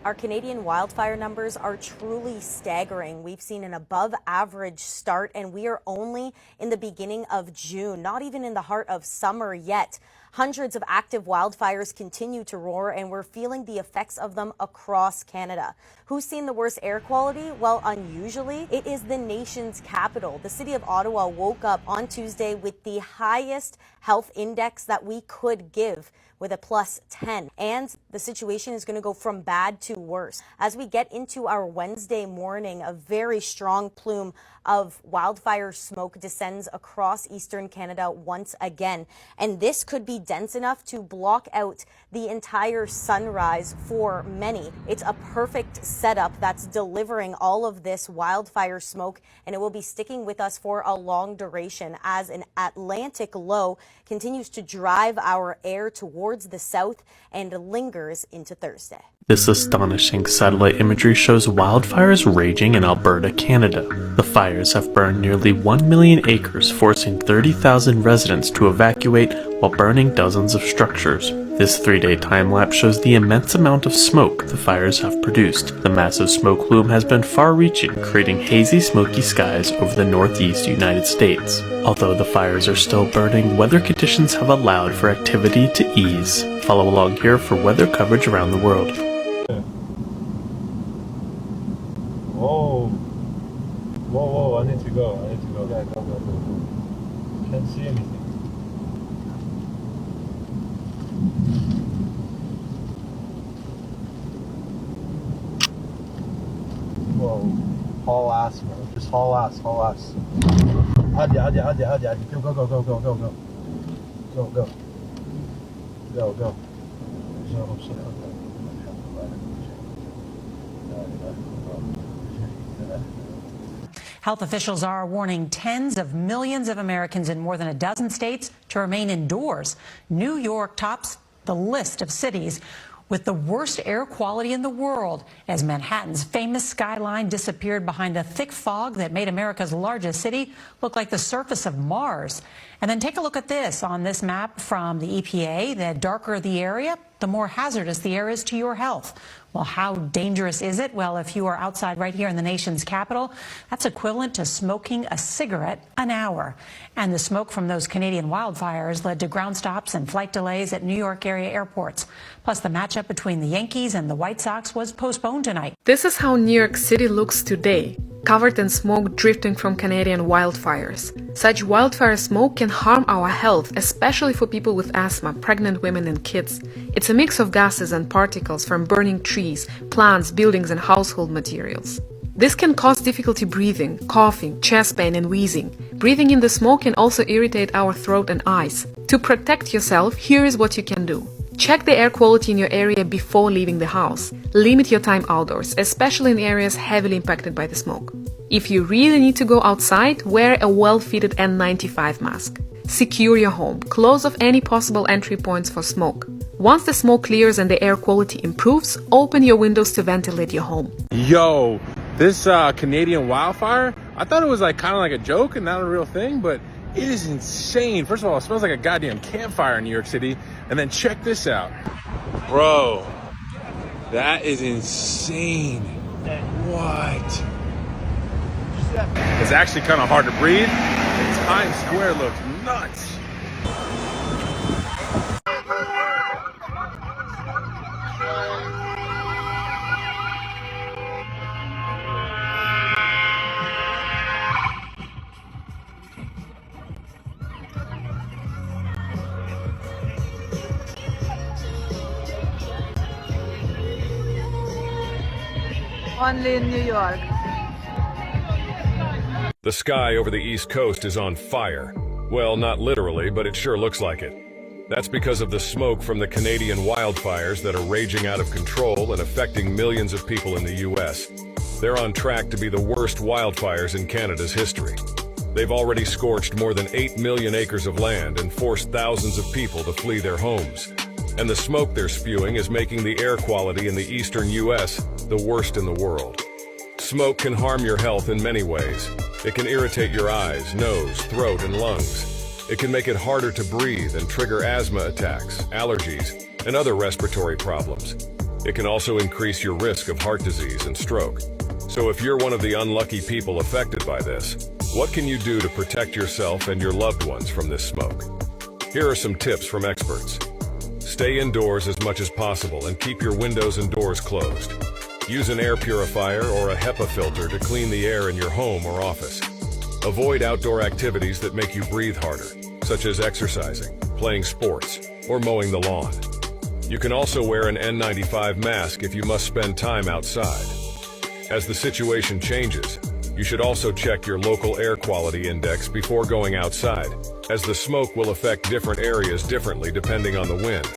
Our Canadian wildfire numbers are truly staggering. We've seen an above average start, and we are only in the beginning of June, not even in the heart of summer yet. Hundreds of active wildfires continue to roar, and we're feeling the effects of them across Canada. Who's seen the worst air quality? Well, unusually, it is the nation's capital. The city of Ottawa woke up on Tuesday with the highest health index that we could give, with a +10. And the situation is going to go from bad to worse. As we get into our Wednesday morning, a very strong plume of wildfire smoke descends across eastern Canada once again. And this could be dense enough to block out the entire sunrise for many. It's a perfect setup that's delivering all of this wildfire smoke, and it will be sticking with us for a long duration as an Atlantic low continues to drive our air towards the south and lingers into Thursday. This astonishing satellite imagery shows wildfires raging in Alberta, Canada. The fires have burned nearly 1 million acres, forcing 30,000 residents to evacuate while burning dozens of structures. This 3-day time-lapse shows the immense amount of smoke the fires have produced. The massive smoke plume has been far-reaching, creating hazy, smoky skies over the northeast United States. Although the fires are still burning, weather conditions have allowed for activity to ease. Follow along here for weather coverage around the world. Whoa, I need to go. Yeah, go. Can't see anything. Whoa, haul ass, bro. Just haul ass. Hadi. Go. Health officials are warning tens of millions of Americans in more than a dozen states to remain indoors. New York tops the list of cities with the worst air quality in the world as Manhattan's famous skyline disappeared behind a thick fog that made America's largest city look like the surface of Mars. And then take a look at this on this map from the EPA. The darker the area, the more hazardous the air is to your health. Well, how dangerous is it? Well, if you are outside right here in the nation's capital, that's equivalent to smoking a cigarette an hour. And the smoke from those Canadian wildfires led to ground stops and flight delays at New York area airports. Plus, the matchup between the Yankees and the White Sox was postponed tonight. This is how New York City looks today, covered in smoke drifting from Canadian wildfires. Such wildfire smoke can harm our health, especially for people with asthma, pregnant women and kids. It's a mix of gases and particles from burning trees, plants, buildings and household materials. This can cause difficulty breathing, coughing, chest pain and wheezing. Breathing in the smoke can also irritate our throat and eyes. To protect yourself, here is what you can do. Check the air quality in your area before leaving the house. Limit your time outdoors, especially in areas heavily impacted by the smoke. If you really need to go outside, wear a well-fitted N95 mask. Secure your home. Close off any possible entry points for smoke. Once the smoke clears and the air quality improves, open your windows to ventilate your home. Yo, this Canadian wildfire, I thought it was kind of like a joke and not a real thing, but it is insane. First of all, it smells like a goddamn campfire in New York City. And then check this out. Bro, that is insane. What? It's actually kind of hard to breathe. Times Square looks nuts. Only in New York. The sky over the East Coast is on fire. Well, not literally, but it sure looks like it. That's because of the smoke from the Canadian wildfires that are raging out of control and affecting millions of people in the U.S. They're on track to be the worst wildfires in Canada's history. They've already scorched more than 8 million acres of land and forced thousands of people to flee their homes. And the smoke they're spewing is making the air quality in the eastern U.S. the worst in the world. Smoke can harm your health in many ways. It can irritate your eyes, nose, throat, and lungs. It can make it harder to breathe and trigger asthma attacks, allergies, and other respiratory problems. It can also increase your risk of heart disease and stroke. So if you're one of the unlucky people affected by this, what can you do to protect yourself and your loved ones from this smoke? Here are some tips from experts. Stay indoors as much as possible and keep your windows and doors closed. Use an air purifier or a HEPA filter to clean the air in your home or office. Avoid outdoor activities that make you breathe harder, such as exercising, playing sports, or mowing the lawn. You can also wear an N95 mask if you must spend time outside. As the situation changes, you should also check your local air quality index before going outside, as the smoke will affect different areas differently depending on the wind.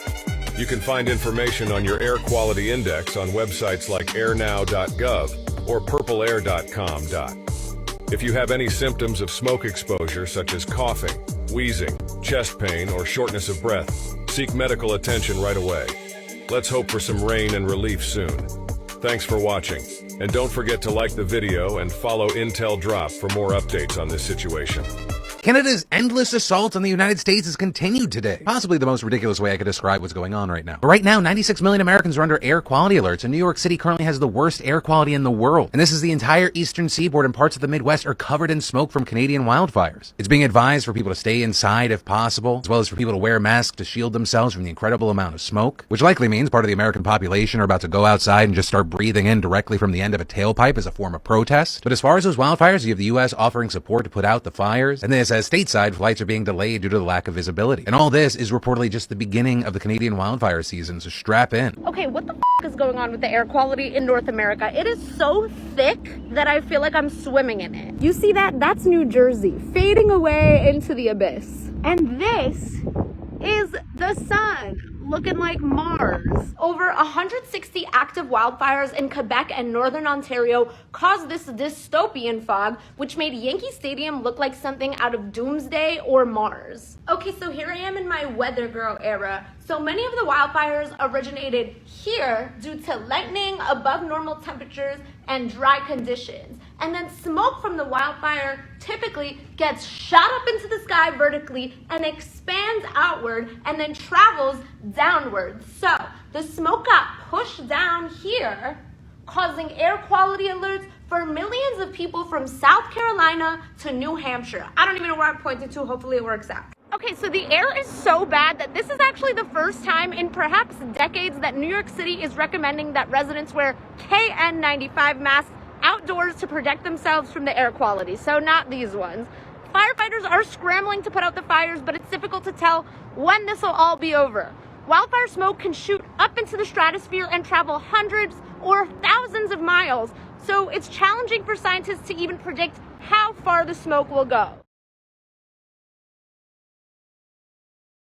You can find information on your air quality index on websites like airnow.gov or purpleair.com. If you have any symptoms of smoke exposure such as coughing, wheezing, chest pain, or shortness of breath, seek medical attention right away. Let's hope for some rain and relief soon. Thanks for watching, and don't forget to like the video and follow Intel Drop for more updates on this situation. Canada's endless assault on the United States has continued today. Possibly the most ridiculous way I could describe what's going on right now. But right now, 96 million Americans are under air quality alerts, and New York City currently has the worst air quality in the world. And this is the entire eastern seaboard, and parts of the Midwest are covered in smoke from Canadian wildfires. It's being advised for people to stay inside if possible, as well as for people to wear masks to shield themselves from the incredible amount of smoke, which likely means part of the American population are about to go outside and just start breathing in directly from the end of a tailpipe as a form of protest. But as far as those wildfires, you have the U.S. offering support to put out the fires, and this as stateside flights are being delayed due to the lack of visibility. And all this is reportedly just the beginning of the Canadian wildfire season, so strap in. Okay, what the is going on with the air quality in North America? It is so thick that I feel like I'm swimming in it. You see that? That's New Jersey, fading away into the abyss. And this is the sun, looking like Mars. Over 160 active wildfires in Quebec and Northern Ontario caused this dystopian fog, which made Yankee Stadium look like something out of Doomsday or Mars. Okay, so here I am in my weather girl era. So many of the wildfires originated here due to lightning, above normal temperatures, and dry conditions. And then smoke from the wildfire typically gets shot up into the sky vertically and expands outward and then travels downward. So the smoke got pushed down here, causing air quality alerts for millions of people from South Carolina to New Hampshire. I don't even know where I'm pointing to. Hopefully it works out. Okay, so the air is so bad that this is actually the first time in perhaps decades that New York City is recommending that residents wear KN95 masks outdoors to protect themselves from the air quality. So not these ones. Firefighters are scrambling to put out the fires, but it's difficult to tell when this will all be over. Wildfire smoke can shoot up into the stratosphere and travel hundreds or thousands of miles. So it's challenging for scientists to even predict how far the smoke will go.